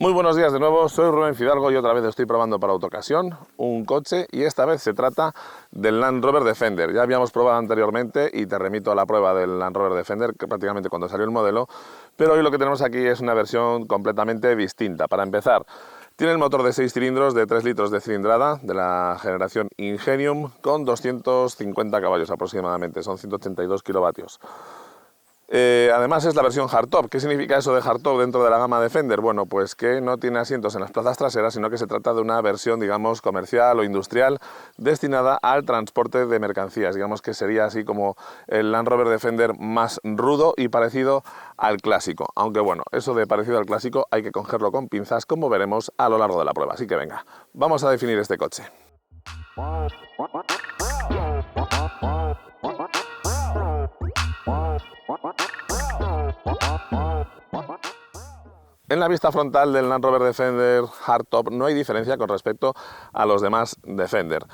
Muy buenos días de nuevo, soy Rubén Fidalgo y otra vez estoy probando para Autocasión un coche y esta vez se trata del Land Rover Defender. Ya habíamos probado anteriormente y te remito a la prueba del Land Rover Defender, que prácticamente cuando salió el modelo, pero hoy lo que tenemos aquí es una versión completamente distinta. Para empezar, tiene el motor de 6 cilindros de 3 litros de cilindrada de la generación Ingenium con 250 caballos aproximadamente, son 182 kilovatios. Además es la versión hardtop. ¿Qué significa eso de hardtop dentro de la gama Defender? Bueno, pues que no tiene asientos en las plazas traseras, sino que se trata de una versión, digamos, comercial o industrial destinada al transporte de mercancías. Digamos que sería así como el Land Rover Defender más rudo y parecido al clásico. Aunque bueno, eso de parecido al clásico hay que cogerlo con pinzas, como veremos a lo largo de la prueba. Así que venga, vamos a definir este coche. En la vista frontal del Land Rover Defender Hardtop no hay diferencia con respecto a los demás Defender.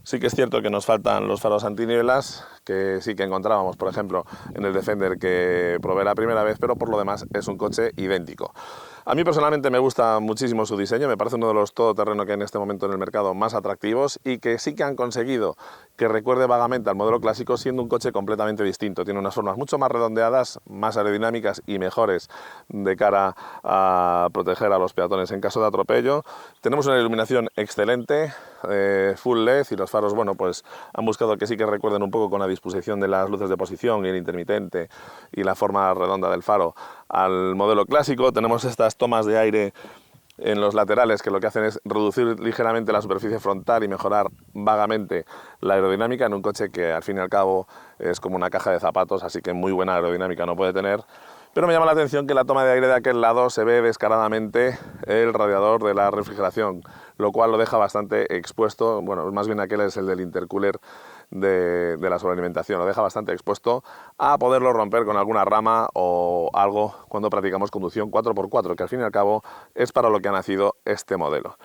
Sí que es cierto que nos faltan los faros antinieblas, que sí que encontrábamos, por ejemplo, en el Defender que probé la primera vez, pero por lo demás es un coche idéntico. A mí personalmente me gusta muchísimo su diseño, me parece uno de los todoterreno que hay en este momento en el mercado más atractivos y que sí que han conseguido que recuerde vagamente al modelo clásico, siendo un coche completamente distinto. Tiene unas formas mucho más redondeadas, más aerodinámicas y mejores de cara a proteger a los peatones en caso de atropello. Tenemos una iluminación excelente, full LED, y los faros, bueno, pues han buscado que sí que recuerden un poco con la disposición de las luces de posición y el intermitente y la forma redonda del faro al modelo clásico. Tenemos estas tomas de aire en los laterales que lo que hacen es reducir ligeramente la superficie frontal y mejorar vagamente la aerodinámica en un coche que al fin y al cabo es como una caja de zapatos, así que muy buena aerodinámica no puede tener. Pero me llama la atención que en la toma de aire de aquel lado se ve descaradamente el radiador de la refrigeración, lo cual lo deja bastante expuesto. Bueno, más bien aquel es el del intercooler de la sobrealimentación, lo deja bastante expuesto a poderlo romper con alguna rama o algo cuando practicamos conducción 4x4, que al fin y al cabo es para lo que ha nacido este modelo.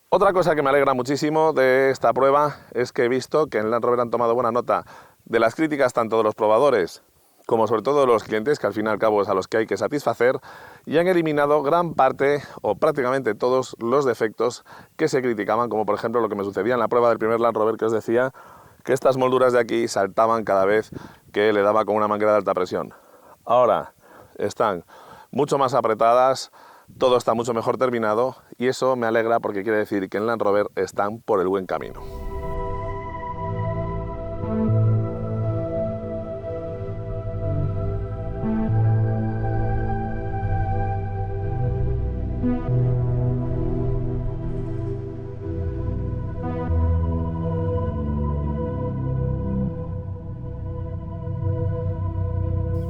Otra cosa que me alegra muchísimo de esta prueba es que he visto que en Land Rover han tomado buena nota de las críticas tanto de los probadores como sobre todo de los clientes, que al fin y al cabo es a los que hay que satisfacer, y han eliminado gran parte o prácticamente todos los defectos que se criticaban, como por ejemplo lo que me sucedía en la prueba del primer Land Rover, que os decía que estas molduras de aquí saltaban cada vez que le daba con una manguera de alta presión. Ahora están mucho más apretadas, todo está mucho mejor terminado y eso me alegra porque quiere decir que en Land Rover están por el buen camino.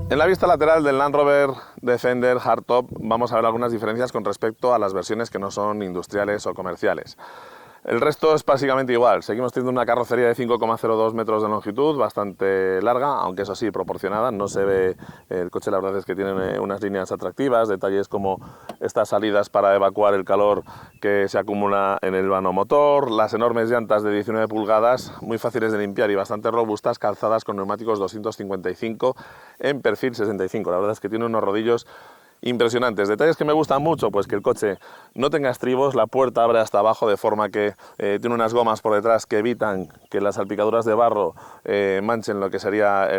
En la vista lateral del Land Rover Defender Hardtop vamos a ver algunas diferencias con respecto a las versiones que no son industriales o comerciales. El resto es básicamente igual, seguimos teniendo una carrocería de 5,02 metros de longitud, bastante larga, aunque eso sí, proporcionada, no se ve, el coche la verdad es que tiene unas líneas atractivas, detalles como estas salidas para evacuar el calor que se acumula en el vano motor, las enormes llantas de 19 pulgadas, muy fáciles de limpiar y bastante robustas, calzadas con neumáticos 255 en perfil 65, la verdad es que tiene unos rodillos impresionantes. Detalles que me gustan mucho, pues que el coche no tenga estribos, la puerta abre hasta abajo de forma que tiene unas gomas por detrás que evitan que las salpicaduras de barro manchen lo que sería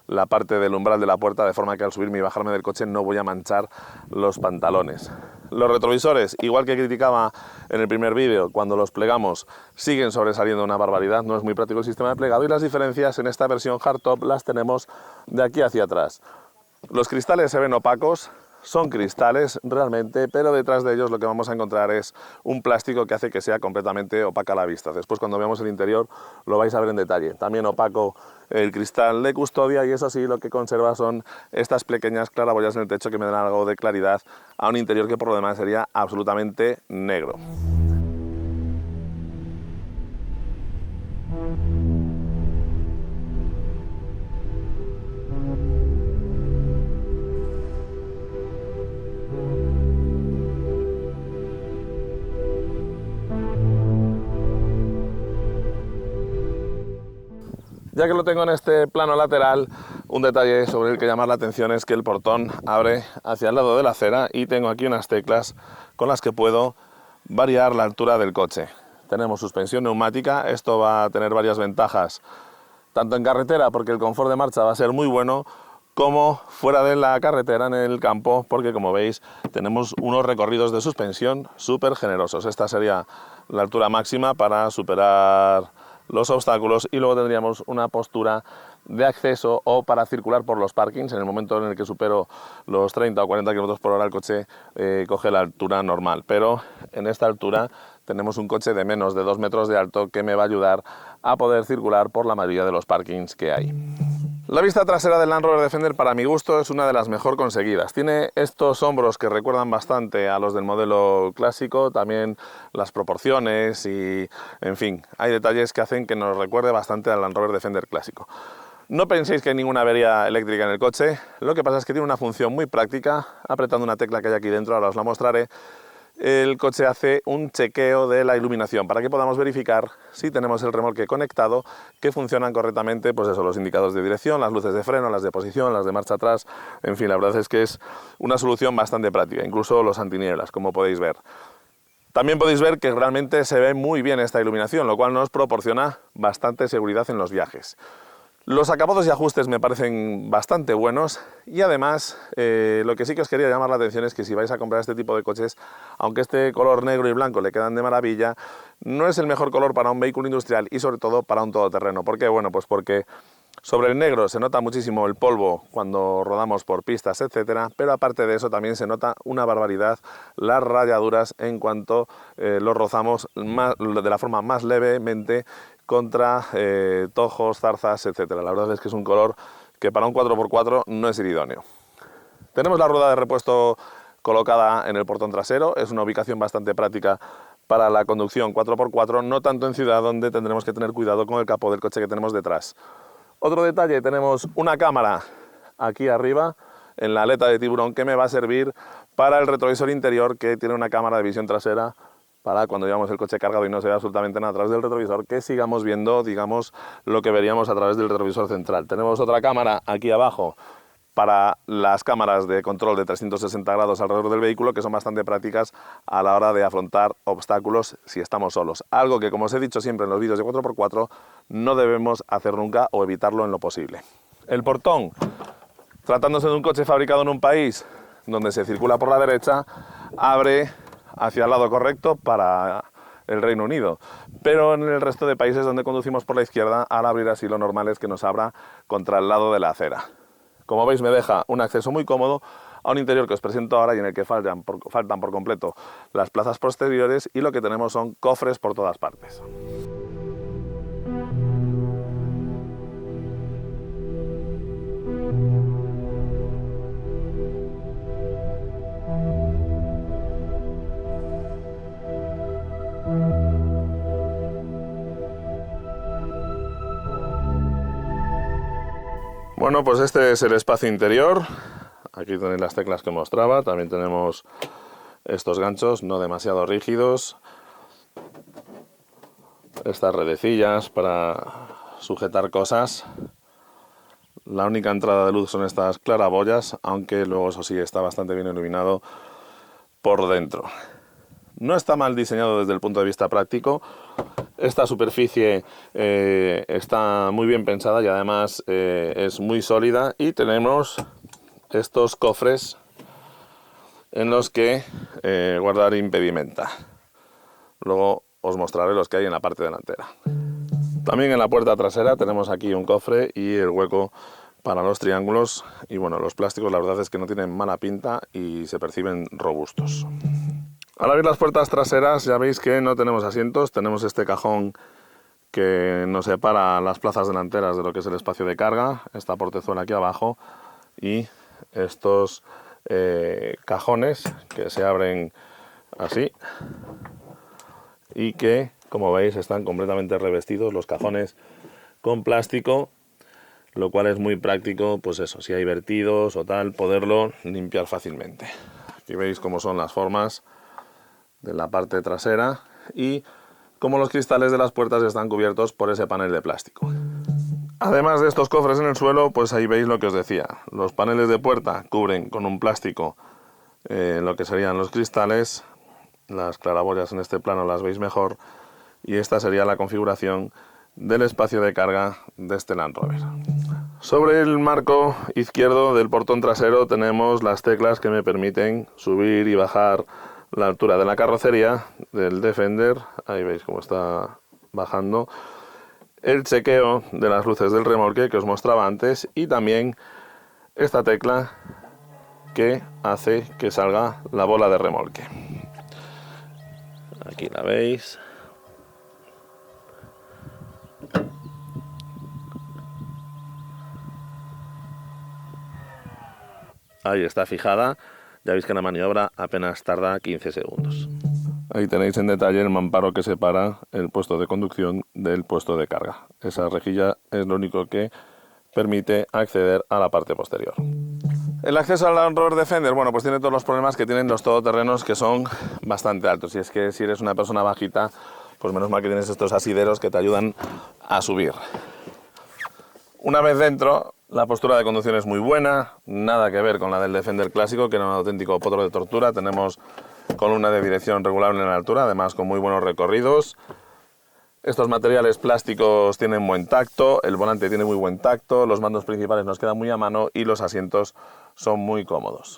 la parte del umbral de la puerta, de forma que al subirme y bajarme del coche no voy a manchar los pantalones. Los retrovisores, igual que criticaba en el primer vídeo, cuando los plegamos siguen sobresaliendo una barbaridad, no es muy práctico el sistema de plegado y las diferencias en esta versión hardtop las tenemos de aquí hacia atrás. Los cristales se ven opacos, son cristales realmente, pero detrás de ellos lo que vamos a encontrar es un plástico que hace que sea completamente opaca a la vista. Después cuando veamos el interior lo vais a ver en detalle. También opaco el cristal de custodia y eso sí, lo que conserva son estas pequeñas claraboyas en el techo que me dan algo de claridad a un interior que por lo demás sería absolutamente negro. Ya que lo tengo en este plano lateral, Un detalle sobre el que llamar la atención es que el portón abre hacia el lado de la acera y tengo aquí unas teclas con las que puedo variar la altura del coche. Tenemos suspensión neumática, esto va a tener varias ventajas, tanto en carretera porque el confort de marcha va a ser muy bueno, como fuera de la carretera en el campo, porque como veis tenemos unos recorridos de suspensión súper generosos. Esta sería la altura máxima para superar los obstáculos y luego tendríamos una postura de acceso o para circular por los parkings. En el momento en el que supero los 30 o 40 km por hora el coche coge la altura normal, pero en esta altura tenemos un coche de menos de 2 metros de alto que me va a ayudar a poder circular por la mayoría de los parkings que hay. La vista trasera del Land Rover Defender, para mi gusto, es una de las mejor conseguidas. Tiene estos hombros que recuerdan bastante a los del modelo clásico, también las proporciones y, en fin, hay detalles que hacen que nos recuerde bastante al Land Rover Defender clásico. No penséis que hay ninguna avería eléctrica en el coche, lo que pasa es que tiene una función muy práctica. Apretando una tecla que hay aquí dentro, ahora os la mostraré, el coche hace un chequeo de la iluminación para que podamos verificar si tenemos el remolque conectado, que funcionan correctamente, pues eso, los indicadores de dirección, las luces de freno, las de posición, las de marcha atrás, en fin, la verdad es que es una solución bastante práctica, incluso los antinieblas, como podéis ver. También podéis ver que realmente se ve muy bien esta iluminación, lo cual nos proporciona bastante seguridad en los viajes. Los acabados y ajustes me parecen bastante buenos y además lo que sí que os quería llamar la atención es que si vais a comprar este tipo de coches, aunque este color negro y blanco le quedan de maravilla, no es el mejor color para un vehículo industrial y sobre todo para un todoterreno. ¿Por qué? Bueno, pues porque sobre el negro se nota muchísimo el polvo cuando rodamos por pistas, etcétera, pero aparte de eso también se nota una barbaridad las rayaduras en cuanto los rozamos de la forma más levemente contra tojos, zarzas, etcétera. La verdad es que es un color que para un 4x4 no es el idóneo. Tenemos la rueda de repuesto colocada en el portón trasero, es una ubicación bastante práctica para la conducción 4x4, no tanto en ciudad, donde tendremos que tener cuidado con el capó del coche que tenemos detrás. Otro detalle, tenemos una cámara aquí arriba en la aleta de tiburón que me va a servir para el retrovisor interior, que tiene una cámara de visión trasera para cuando llevamos el coche cargado y no se ve absolutamente nada a través del retrovisor, que sigamos viendo, digamos, lo que veríamos a través del retrovisor central. Tenemos otra cámara aquí abajo para las cámaras de control de 360 grados alrededor del vehículo, que son bastante prácticas a la hora de afrontar obstáculos si estamos solos. Algo que, como os he dicho siempre en los vídeos de 4x4, no debemos hacer nunca o evitarlo en lo posible. El portón, tratándose de un coche fabricado en un país donde se circula por la derecha, abre hacia el lado correcto para el Reino Unido, pero en el resto de países donde conducimos por la izquierda, al abrir así lo normal es que nos abra contra el lado de la acera. Como veis, me deja un acceso muy cómodo a un interior que os presento ahora y en el que faltan por completo las plazas posteriores, y lo que tenemos son cofres por todas partes. Bueno, pues este es el espacio interior. Aquí tenéis las teclas que mostraba. También tenemos estos ganchos no demasiado rígidos. Estas redecillas para sujetar cosas. La única entrada de luz son estas claraboyas, aunque luego eso sí está bastante bien iluminado por dentro. No está mal diseñado desde el punto de vista práctico. Esta superficie está muy bien pensada y además es muy sólida, y tenemos estos cofres en los que guardar impedimenta. Luego os mostraré los que hay en la parte delantera. También en la puerta trasera tenemos aquí un cofre y el hueco para los triángulos, y bueno, los plásticos la verdad es que no tienen mala pinta y se perciben robustos. Al abrir las puertas traseras ya veis que no tenemos asientos, tenemos este cajón que nos separa las plazas delanteras de lo que es el espacio de carga, esta portezuela aquí abajo y estos cajones que se abren así y que, como veis, están completamente revestidos los cajones con plástico, lo cual es muy práctico, pues eso, si hay vertidos o tal, poderlo limpiar fácilmente. Aquí veis cómo son las formas de la parte trasera y como los cristales de las puertas están cubiertos por ese panel de plástico. Además de estos cofres en el suelo, pues ahí veis lo que os decía. Los paneles de puerta cubren con un plástico lo que serían los cristales. Las claraboyas en este plano las veis mejor. Y esta sería la configuración del espacio de carga de este Land Rover. Sobre el marco izquierdo del portón trasero tenemos las teclas que me permiten subir y bajar la altura de la carrocería del Defender. Ahí veis cómo está bajando. El chequeo de las luces del remolque que os mostraba antes y también esta tecla que hace que salga la bola de remolque. Aquí la veis. Ahí está fijada. Ya veis que la maniobra apenas tarda 15 segundos. Ahí tenéis en detalle el mamparo que separa el puesto de conducción del puesto de carga. Esa rejilla es lo único que permite acceder a la parte posterior. El acceso al Land Rover Defender, bueno, pues tiene todos los problemas que tienen los todoterrenos, que son bastante altos. Y es que si eres una persona bajita, pues menos mal que tienes estos asideros que te ayudan a subir. Una vez dentro, la postura de conducción es muy buena, nada que ver con la del Defender clásico, que era un auténtico potro de tortura. Tenemos columna de dirección regulable en la altura, además con muy buenos recorridos. Estos materiales plásticos tienen buen tacto, el volante tiene muy buen tacto, los mandos principales nos quedan muy a mano y los asientos son muy cómodos.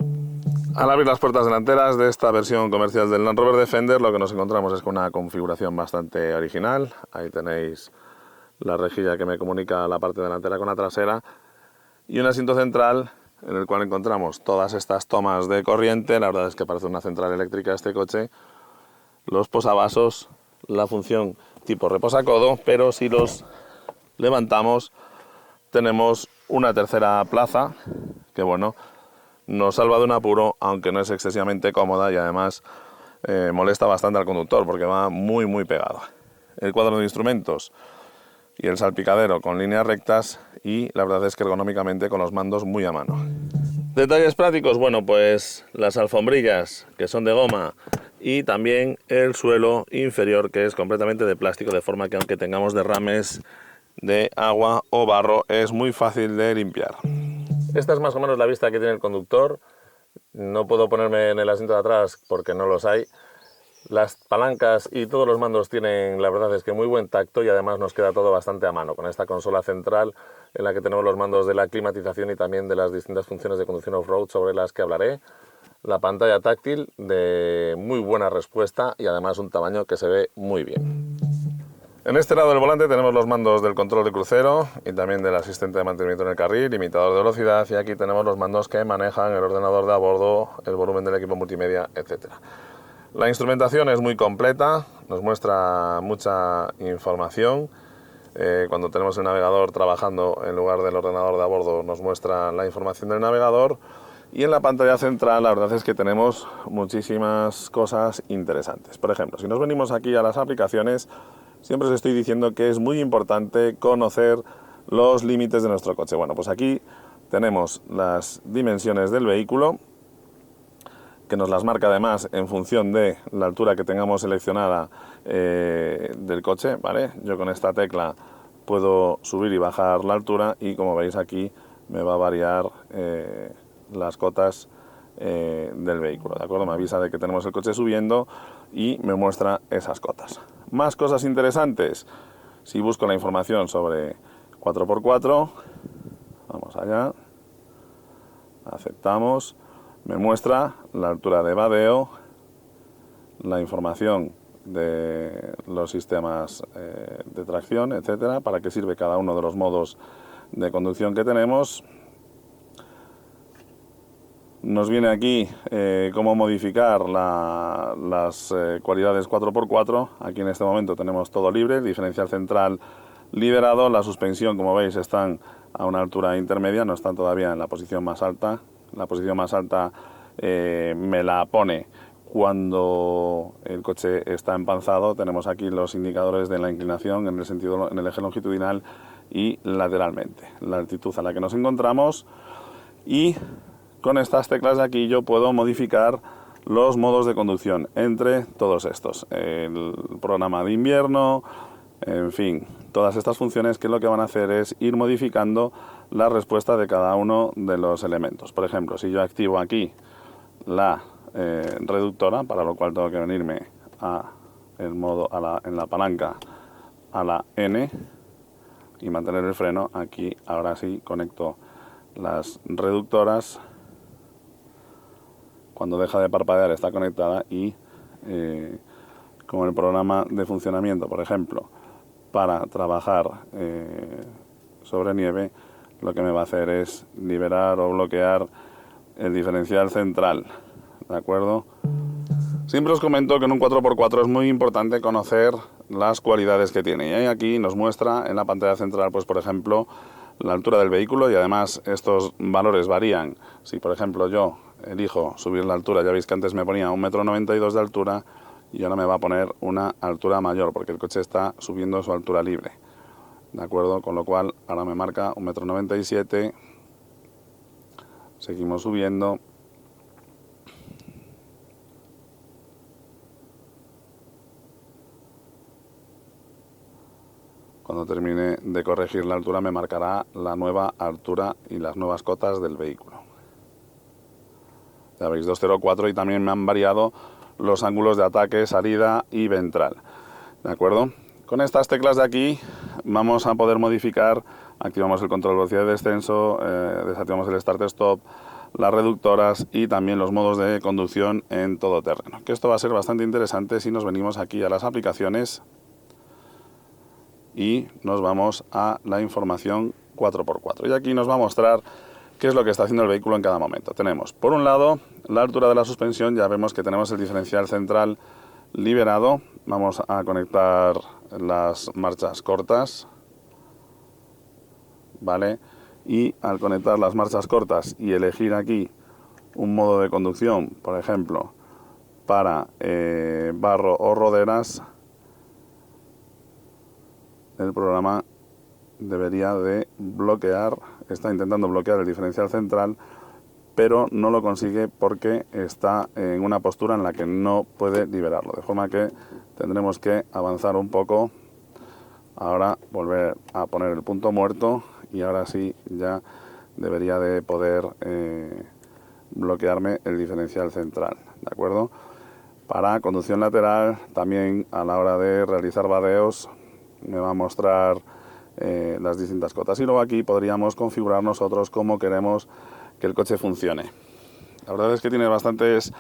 Al abrir las puertas delanteras de esta versión comercial del Land Rover Defender, lo que nos encontramos es con una configuración bastante original. Ahí tenéis la rejilla que me comunica la parte delantera con la trasera y un asiento central en el cual encontramos todas estas tomas de corriente. La verdad es que parece una central eléctrica este coche. Los posavasos, la función tipo reposacodo, pero si los levantamos tenemos una tercera plaza que, bueno, nos salva de un apuro, aunque no es excesivamente cómoda y además molesta bastante al conductor porque va muy pegado. El cuadro de instrumentos y el salpicadero con líneas rectas y la verdad es que ergonómicamente con los mandos muy a mano. Detalles prácticos, bueno, pues las alfombrillas que son de goma y también el suelo inferior que es completamente de plástico, de forma que aunque tengamos derrames de agua o barro es muy fácil de limpiar. Esta es más o menos la vista que tiene el conductor. No puedo ponerme en el asiento de atrás porque no los hay. Las palancas y todos los mandos tienen, la verdad es que muy buen tacto y además nos queda todo bastante a mano con esta consola central en la que tenemos los mandos de la climatización y también de las distintas funciones de conducción off-road sobre las que hablaré. La pantalla táctil de muy buena respuesta y además un tamaño que se ve muy bien. En este lado del volante tenemos los mandos del control de crucero y también del asistente de mantenimiento en el carril, limitador de velocidad, y aquí tenemos los mandos que manejan el ordenador de a bordo, el volumen del equipo multimedia, etc. La instrumentación es muy completa, nos muestra mucha información. Cuando tenemos el navegador trabajando en lugar del ordenador de a bordo nos muestra la información del navegador. Y en la pantalla central la verdad es que tenemos muchísimas cosas interesantes. Por ejemplo, si nos venimos aquí a las aplicaciones, siempre os estoy diciendo que es muy importante conocer los límites de nuestro coche. Bueno, pues aquí tenemos las dimensiones del vehículo, que nos las marca además en función de la altura que tengamos seleccionada del coche, ¿vale? Yo con esta tecla puedo subir y bajar la altura y como veis aquí me va a variar las cotas del vehículo, ¿de acuerdo? Me avisa de que tenemos el coche subiendo y me muestra esas cotas. Más cosas interesantes, si busco la información sobre 4x4, vamos allá, aceptamos, me muestra la altura de vadeo, la información de los sistemas de tracción, etcétera, para qué sirve cada uno de los modos de conducción que tenemos. Nos viene aquí cómo modificar las cualidades 4x4. Aquí en este momento tenemos todo libre, el diferencial central liberado, la suspensión, como veis, están a una altura intermedia, no están todavía en la posición más alta. La posición más alta me la pone cuando el coche está empanzado. Tenemos aquí los indicadores de la inclinación en el eje longitudinal y lateralmente, la altitud a la que nos encontramos, y con estas teclas de aquí yo puedo modificar los modos de conducción entre todos estos: el programa de invierno, En fin, todas estas funciones que lo que van a hacer es ir modificando la respuesta de cada uno de los elementos. Por ejemplo, si yo activo aquí la reductora, para lo cual tengo que venirme a el modo en la palanca a la N y mantener el freno, aquí ahora sí conecto las reductoras. Cuando deja de parpadear está conectada y con el programa de funcionamiento, por ejemplo, para trabajar sobre nieve, lo que me va a hacer es liberar o bloquear el diferencial central, ¿de acuerdo? Siempre os comento que en un 4x4 es muy importante conocer las cualidades que tiene. Y aquí nos muestra en la pantalla central, pues por ejemplo, la altura del vehículo, y además estos valores varían. Si por ejemplo yo elijo subir la altura, ya veis que antes me ponía 1,92 m de altura y ahora me va a poner una altura mayor porque el coche está subiendo su altura libre. ¿De acuerdo? Con lo cual ahora me marca 1,97 m. Seguimos subiendo. Cuando termine de corregir la altura me marcará la nueva altura y las nuevas cotas del vehículo. Ya veis, 204, y también me han variado los ángulos de ataque, salida y ventral. ¿De acuerdo? Con estas teclas de aquí vamos a poder modificar, activamos el control de velocidad de descenso, desactivamos el start-stop, las reductoras y también los modos de conducción en todoterreno. Que esto va a ser bastante interesante si nos venimos aquí a las aplicaciones y nos vamos a la información 4x4. Y aquí nos va a mostrar qué es lo que está haciendo el vehículo en cada momento. Tenemos, por un lado, la altura de la suspensión. Ya vemos que tenemos el diferencial central liberado. Vamos a conectar las marchas cortas, ¿vale? Y al conectar las marchas cortas y elegir aquí un modo de conducción, por ejemplo, para barro o roderas, el programa debería de bloquear, está intentando bloquear el diferencial central, pero no lo consigue porque está en una postura en la que no puede liberarlo, de forma que tendremos que avanzar un poco. Ahora volver a poner el punto muerto y ahora sí ya debería de poder bloquearme el diferencial central, ¿de acuerdo? Para conducción lateral, también a la hora de realizar vadeos, me va a mostrar las distintas cotas. Y luego aquí podríamos configurar nosotros cómo queremos que el coche funcione. La verdad es que tiene bastantes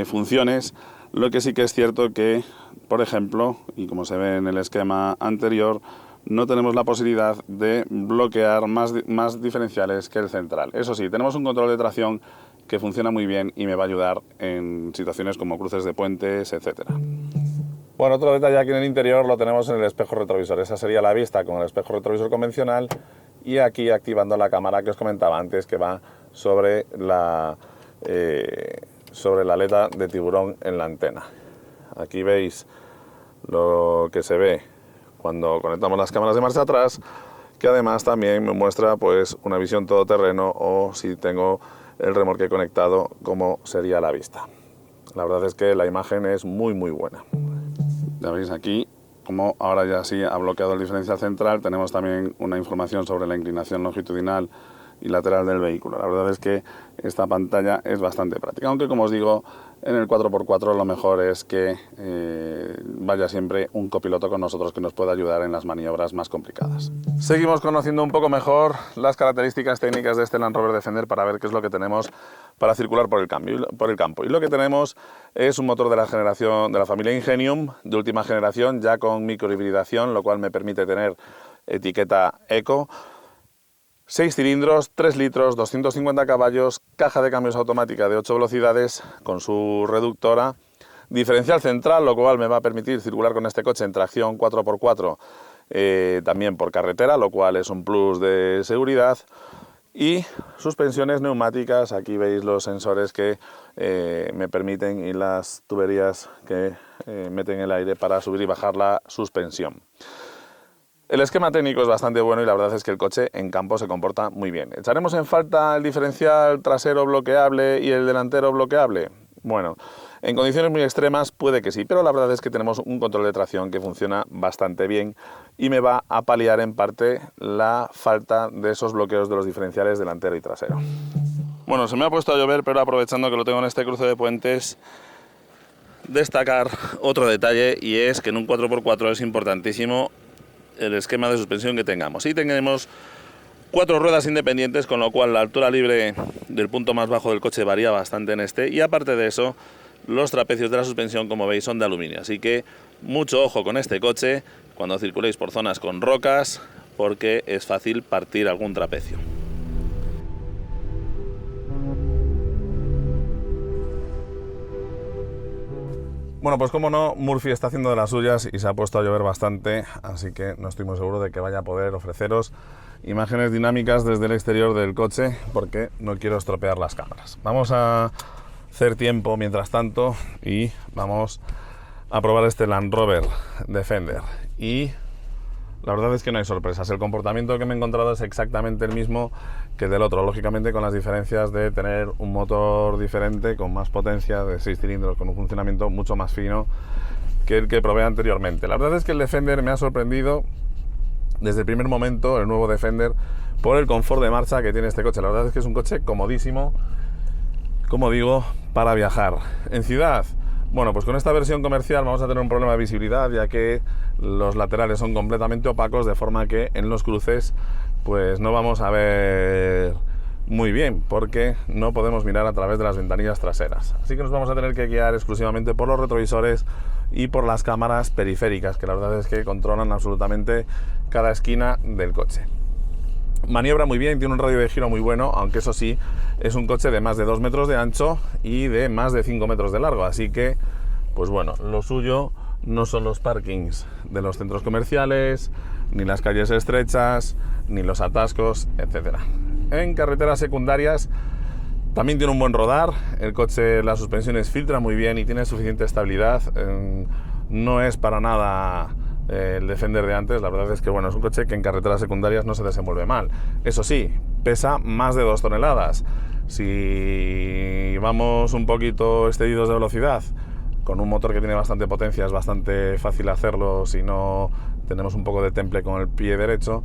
funciones. Lo que sí que es cierto que, por ejemplo, y como se ve en el esquema anterior, no tenemos la posibilidad de bloquear más diferenciales que el central. Eso sí, tenemos un control de tracción que funciona muy bien y me va a ayudar en situaciones como cruces de puentes, etcétera. Bueno, otro detalle aquí en el interior lo tenemos en el espejo retrovisor. Esa sería la vista con el espejo retrovisor convencional, y aquí activando la cámara que os comentaba antes, que va sobre la aleta de tiburón en la antena. Aquí veis lo que se ve cuando conectamos las cámaras de marcha atrás, que además también me muestra pues una visión todoterreno, o si tengo el remolque conectado, cómo sería la vista. La verdad es que la imagen es muy buena. Ya veis aquí como ahora ya sí ha bloqueado el diferencial central. Tenemos también una información sobre la inclinación longitudinal y lateral del vehículo. La verdad es que esta pantalla es bastante práctica, aunque como os digo, en el 4x4 lo mejor es que vaya siempre un copiloto con nosotros que nos pueda ayudar en las maniobras más complicadas. Seguimos conociendo un poco mejor las características técnicas de este Land Rover Defender para ver qué es lo que tenemos para circular por el campo. Y lo que tenemos es un motor de la familia Ingenium de última generación, ya con microhibridación, lo cual me permite tener etiqueta Eco. 6 cilindros, 3 litros, 250 caballos, caja de cambios automática de 8 velocidades con su reductora, diferencial central, lo cual me va a permitir circular con este coche en tracción 4x4 también por carretera, lo cual es un plus de seguridad, y suspensiones neumáticas. Aquí veis los sensores que me permiten, y las tuberías que meten el aire para subir y bajar la suspensión. El esquema técnico es bastante bueno y la verdad es que el coche en campo se comporta muy bien. ¿Echaremos en falta el diferencial trasero bloqueable y el delantero bloqueable? Bueno, En condiciones muy extremas puede que sí, pero la verdad es que tenemos un control de tracción que funciona bastante bien y me va a paliar en parte la falta de esos bloqueos de los diferenciales delantero y trasero. Bueno, se me ha puesto a llover, pero aprovechando que lo tengo en este cruce de puentes, destacar otro detalle, y es que en un 4x4 es importantísimo el esquema de suspensión que tengamos. Y tenemos 4 ruedas independientes, con lo cual la altura libre del punto más bajo del coche varía bastante en este, y aparte de eso, los trapecios de la suspensión, como veis, son de aluminio, así que mucho ojo con este coche cuando circuléis por zonas con rocas, porque es fácil partir algún trapecio. Bueno, pues como no, Murphy está haciendo de las suyas y se ha puesto a llover bastante, así que no estoy muy seguro de que vaya a poder ofreceros imágenes dinámicas desde el exterior del coche, porque no quiero estropear las cámaras. Vamos a hacer tiempo mientras tanto y vamos a probar este Land Rover Defender. Y la verdad es que no hay sorpresas. El comportamiento que me he encontrado es exactamente el mismo que el del otro, lógicamente con las diferencias de tener un motor diferente, con más potencia, de 6 cilindros, con un funcionamiento mucho más fino que el que probé anteriormente. La verdad es que el Defender me ha sorprendido desde el primer momento, el nuevo Defender, por el confort de marcha que tiene este coche. La verdad es que es un coche comodísimo, como digo, para viajar. En ciudad, bueno, pues con esta versión comercial vamos a tener un problema de visibilidad, ya que los laterales son completamente opacos, de forma que en los cruces pues no vamos a ver muy bien, porque no podemos mirar a través de las ventanillas traseras. Así que nos vamos a tener que guiar exclusivamente por los retrovisores y por las cámaras periféricas, que la verdad es que controlan absolutamente cada esquina del coche. Maniobra muy bien, tiene un radio de giro muy bueno, aunque eso sí, es un coche de más de 2 metros de ancho y de más de 5 metros de largo, así que, pues bueno, lo suyo no son los parkings de los centros comerciales, ni las calles estrechas, ni los atascos, etc. En carreteras secundarias también tiene un buen rodar, el coche, las suspensiones filtran muy bien y tiene suficiente estabilidad, no es para nada el Defender de antes. La verdad es que bueno, es un coche que en carreteras secundarias no se desenvuelve mal. Eso sí, pesa más de 2 toneladas. Si vamos un poquito excedidos de velocidad, con un motor que tiene bastante potencia, es bastante fácil hacerlo si no tenemos un poco de temple con el pie derecho,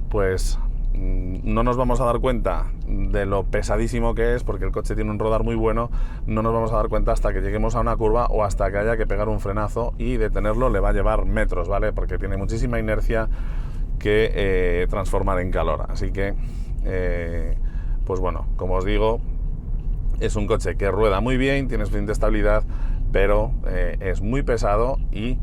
pues no nos vamos a dar cuenta de lo pesadísimo que es, porque el coche tiene un rodar muy bueno. No nos vamos a dar cuenta hasta que lleguemos a una curva o hasta que haya que pegar un frenazo, y detenerlo le va a llevar metros, ¿vale? Porque tiene muchísima inercia que transformar en calor. Así que, pues bueno, como os digo, es un coche que rueda muy bien, tiene suficiente estabilidad, pero es muy pesado y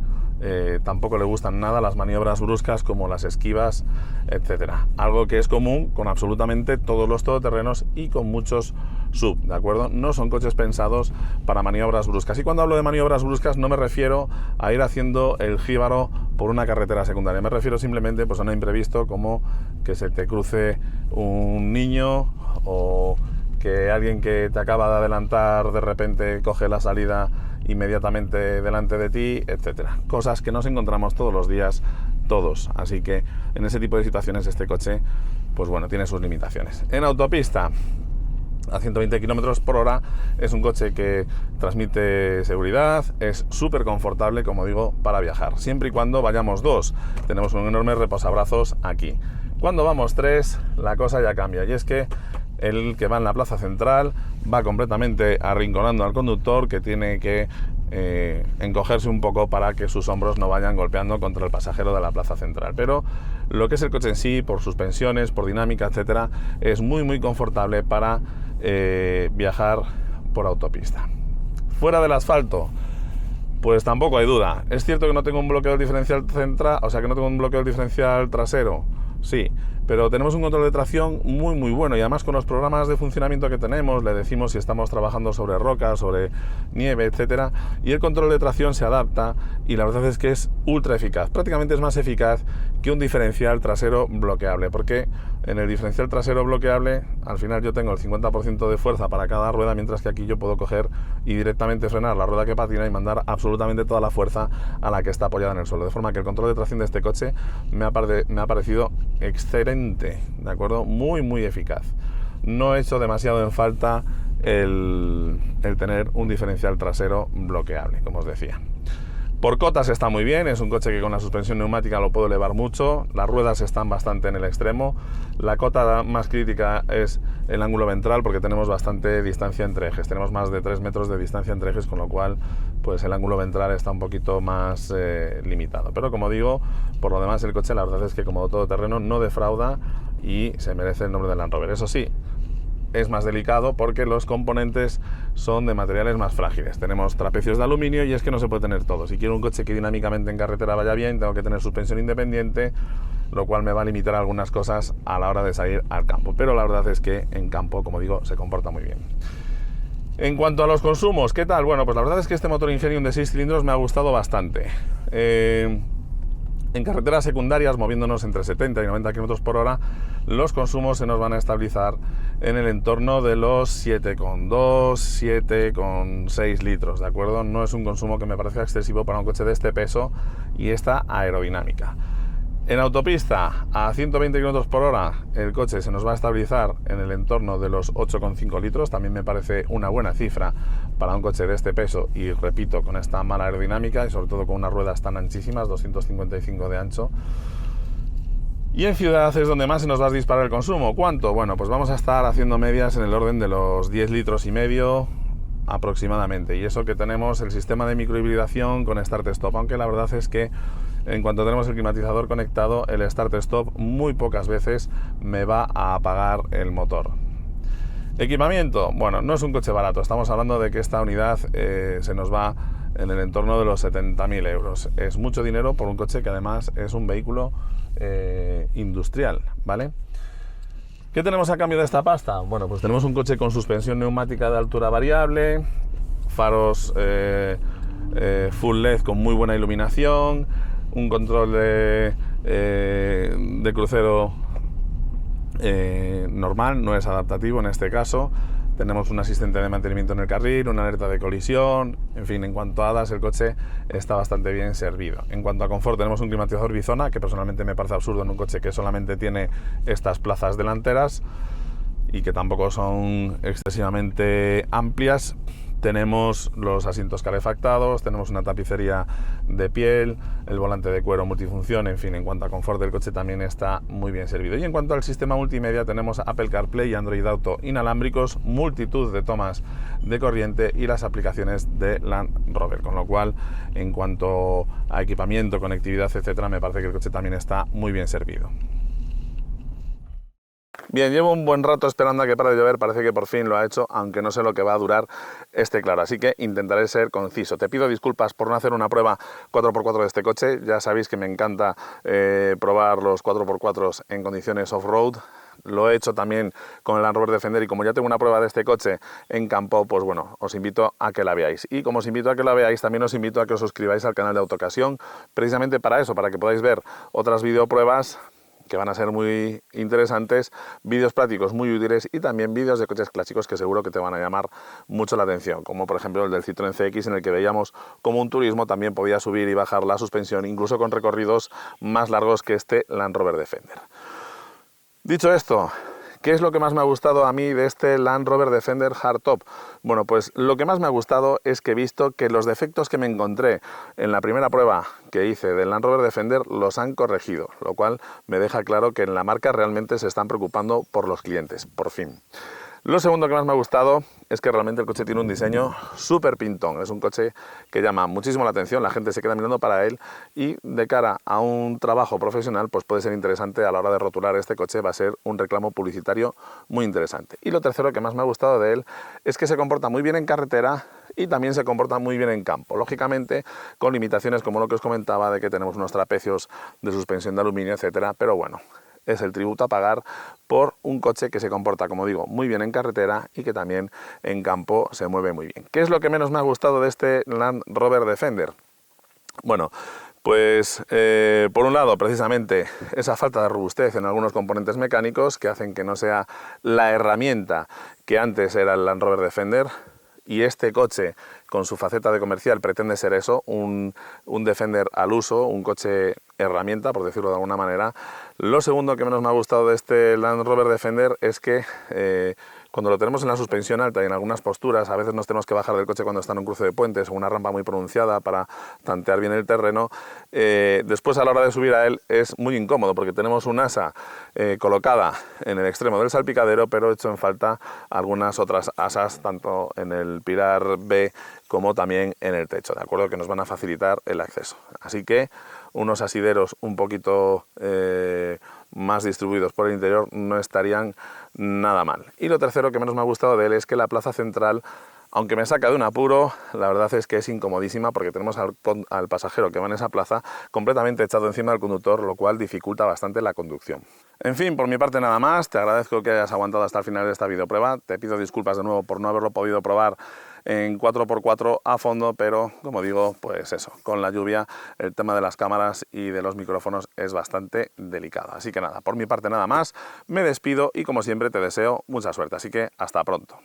tampoco le gustan nada las maniobras bruscas como las esquivas, etcétera. Algo que es común con absolutamente todos los todoterrenos y con muchos SUV, ¿de acuerdo? No son coches pensados para maniobras bruscas. Y cuando hablo de maniobras bruscas no me refiero a ir haciendo el jíbaro por una carretera secundaria. Me refiero simplemente pues, a un imprevisto, como que se te cruce un niño, o que alguien que te acaba de adelantar de repente coge la salida inmediatamente delante de ti, etcétera. Cosas que nos encontramos todos los días, todos. Así que en ese tipo de situaciones este coche, pues bueno, tiene sus limitaciones. En autopista, a 120 km por hora, es un coche que transmite seguridad, es súper confortable, como digo, para viajar. Siempre y cuando vayamos 2, tenemos un enorme reposabrazos aquí. Cuando vamos 3, la cosa ya cambia, y es que el que va en la plaza central va completamente arrinconando al conductor, que tiene que encogerse un poco para que sus hombros no vayan golpeando contra el pasajero de la plaza central. Pero lo que es el coche en sí, por suspensiones, por dinámica, etcétera, es muy muy confortable para viajar por autopista. Fuera del asfalto, pues tampoco hay duda. Es cierto que no tengo un bloqueo del diferencial central, o sea que no tengo un bloqueo del diferencial trasero, sí, pero tenemos un control de tracción muy muy bueno, y además con los programas de funcionamiento que tenemos le decimos si estamos trabajando sobre roca, sobre nieve, etcétera, y el control de tracción se adapta, y la verdad es que es ultra eficaz. Prácticamente es más eficaz que un diferencial trasero bloqueable, porque en el diferencial trasero bloqueable al final yo tengo el 50% de fuerza para cada rueda, mientras que aquí yo puedo coger y directamente frenar la rueda que patina y mandar absolutamente toda la fuerza a la que está apoyada en el suelo, de forma que el control de tracción de este coche me ha parecido excelente, ¿de acuerdo? Muy muy eficaz. No he hecho demasiado en falta el tener un diferencial trasero bloqueable, como os decía. Por cotas está muy bien, es un coche que con la suspensión neumática lo puedo elevar mucho, las ruedas están bastante en el extremo, la cota más crítica es el ángulo ventral porque tenemos bastante distancia entre ejes, tenemos más de 3 metros de distancia entre ejes, con lo cual pues el ángulo ventral está un poquito más limitado. Pero como digo, por lo demás el coche la verdad es que como todoterreno no defrauda y se merece el nombre de Land Rover. Eso sí, es más delicado porque los componentes son de materiales más frágiles. Tenemos trapecios de aluminio y es que no se puede tener todo. Si quiero un coche que dinámicamente en carretera vaya bien, tengo que tener suspensión independiente, lo cual me va a limitar algunas cosas a la hora de salir al campo. Pero la verdad es que en campo, como digo, se comporta muy bien. En cuanto a los consumos, ¿qué tal? Bueno, pues la verdad es que este motor Ingenium de 6 cilindros me ha gustado bastante. En carreteras secundarias, moviéndonos entre 70 y 90 km por hora, los consumos se nos van a estabilizar en el entorno de los 7,2, 7,6 litros, ¿de acuerdo? No es un consumo que me parezca excesivo para un coche de este peso y esta aerodinámica. En autopista, a 120 km por hora, el coche se nos va a estabilizar en el entorno de los 8,5 litros, también me parece una buena cifra para un coche de este peso y, repito, con esta mala aerodinámica y sobre todo con unas ruedas tan anchísimas, 255 de ancho. Y en ciudad es donde más se nos va a disparar el consumo. ¿Cuánto? Bueno, pues vamos a estar haciendo medias en el orden de los 10 litros y medio aproximadamente, y eso que tenemos el sistema de microhibridación con Start-Stop, aunque la verdad es que en cuanto tenemos el climatizador conectado, el Start-Stop muy pocas veces me va a apagar el motor. Equipamiento, bueno, no es un coche barato, estamos hablando de que esta unidad se nos va en el entorno de los 70.000 euros. Es mucho dinero por un coche que además es un vehículo industrial, ¿vale? ¿Qué tenemos a cambio de esta pasta? Bueno, pues tenemos un coche con suspensión neumática de altura variable, faros full LED con muy buena iluminación, un control de crucero normal, no es adaptativo en este caso. Tenemos un asistente de mantenimiento en el carril, una alerta de colisión, en fin, en cuanto a hadas el coche está bastante bien servido. En cuanto a confort tenemos un climatizador bizona, que personalmente me parece absurdo en un coche que solamente tiene estas plazas delanteras y que tampoco son excesivamente amplias. Tenemos los asientos calefactados, tenemos una tapicería de piel, el volante de cuero multifunción, en fin, en cuanto a confort del coche también está muy bien servido. Y en cuanto al sistema multimedia tenemos Apple CarPlay y Android Auto inalámbricos, multitud de tomas de corriente y las aplicaciones de Land Rover, con lo cual en cuanto a equipamiento, conectividad, etcétera, me parece que el coche también está muy bien servido. Bien, llevo un buen rato esperando a que pare de llover, parece que por fin lo ha hecho, aunque no sé lo que va a durar este claro, así que intentaré ser conciso. Te pido disculpas por no hacer una prueba 4x4 de este coche, ya sabéis que me encanta probar los 4x4 en condiciones off-road. Lo he hecho también con el Land Rover Defender y como ya tengo una prueba de este coche en campo, pues bueno, os invito a que la veáis. Y como os invito a que la veáis, también os invito a que os suscribáis al canal de Autocasión, precisamente para eso, para que podáis ver otras videopruebas que van a ser muy interesantes, vídeos prácticos muy útiles y también vídeos de coches clásicos que seguro que te van a llamar mucho la atención, como por ejemplo el del Citroën CX, en el que veíamos cómo un turismo también podía subir y bajar la suspensión, incluso con recorridos más largos que este Land Rover Defender. Dicho esto, ¿qué es lo que más me ha gustado a mí de este Land Rover Defender Hardtop? Bueno, pues lo que más me ha gustado es que he visto que los defectos que me encontré en la primera prueba que hice del Land Rover Defender los han corregido, lo cual me deja claro que en la marca realmente se están preocupando por los clientes, por fin. Lo segundo que más me ha gustado es que realmente el coche tiene un diseño súper pintón. Es un coche que llama muchísimo la atención, la gente se queda mirando para él y de cara a un trabajo profesional pues puede ser interesante a la hora de rotular este coche, va a ser un reclamo publicitario muy interesante. Y lo tercero que más me ha gustado de él es que se comporta muy bien en carretera y también se comporta muy bien en campo, lógicamente con limitaciones como lo que os comentaba de que tenemos unos trapecios de suspensión de aluminio, etcétera, pero bueno, es el tributo a pagar por un coche que se comporta, como digo, muy bien en carretera y que también en campo se mueve muy bien. ¿Qué es lo que menos me ha gustado de este Land Rover Defender? Bueno, pues por un lado precisamente esa falta de robustez en algunos componentes mecánicos que hacen que no sea la herramienta que antes era el Land Rover Defender. Y este coche, con su faceta de comercial, pretende ser eso, un Defender al uso, un coche herramienta, por decirlo de alguna manera. Lo segundo que menos me ha gustado de este Land Rover Defender es que Cuando lo tenemos en la suspensión alta y en algunas posturas, a veces nos tenemos que bajar del coche cuando está en un cruce de puentes o una rampa muy pronunciada para tantear bien el terreno, después a la hora de subir a él es muy incómodo porque tenemos un asa colocada en el extremo del salpicadero, pero hecho en falta algunas otras asas, tanto en el pilar B como también en el techo, ¿de acuerdo? Que nos van a facilitar el acceso. Así que unos asideros un poquito más distribuidos por el interior no estarían nada mal. Y lo tercero que menos me ha gustado de él es que la plaza central, aunque me saca de un apuro, la verdad es que es incomodísima porque tenemos al pasajero que va en esa plaza completamente echado encima del conductor, lo cual dificulta bastante la conducción. En fin, por mi parte nada más, te agradezco que hayas aguantado hasta el final de esta videoprueba, te pido disculpas de nuevo por no haberlo podido probar en 4x4 a fondo, pero como digo, pues eso, con la lluvia el tema de las cámaras y de los micrófonos es bastante delicado. Así que nada, por mi parte nada más, me despido y como siempre te deseo mucha suerte, así que hasta pronto.